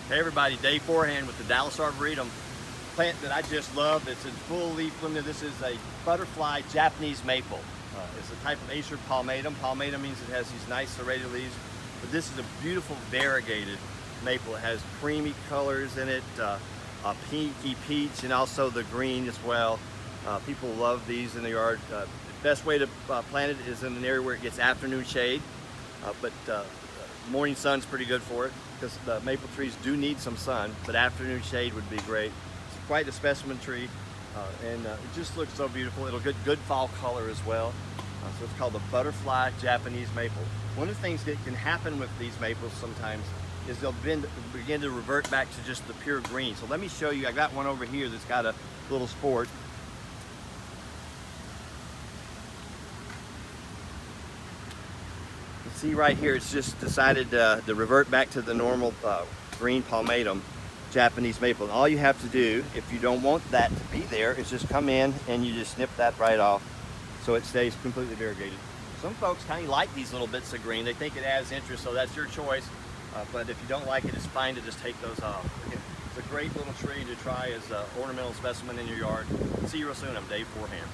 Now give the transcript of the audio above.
Hey everybody, Dave Forehand with the Dallas Arboretum. Plant that I just love. It's in full leaf bloom. This is a butterfly Japanese maple. It's a type of Acer palmatum. Palmatum means it has these nice serrated leaves, but this is a beautiful variegated maple. It has creamy colors in it, a pinky peach, and also the green as well. People love these in the yard. The best way to plant it is in an area where it gets afternoon shade, but morning sun's pretty good for it because the maple trees do need some sun, but afternoon shade would be great. It's quite a specimen tree, and it just looks so beautiful. It'll get good fall color as well. So it's called the butterfly Japanese maple. One of the things that can happen with these maples sometimes is they'll begin to revert back to just the pure green. So let me show you. I got one over here that's got a little sport. See right here, it's just decided to revert back to the normal green palmatum Japanese maple. And all you have to do, if you don't want that to be there, is just come in and you just snip that right off so it stays completely variegated. Some folks kind of like these little bits of green. They think it adds interest, so that's your choice. But if you don't like it, it's fine to just take those off. Again, it's a great little tree to try as an ornamental specimen in your yard. See you real soon. I'm Dave Forehand.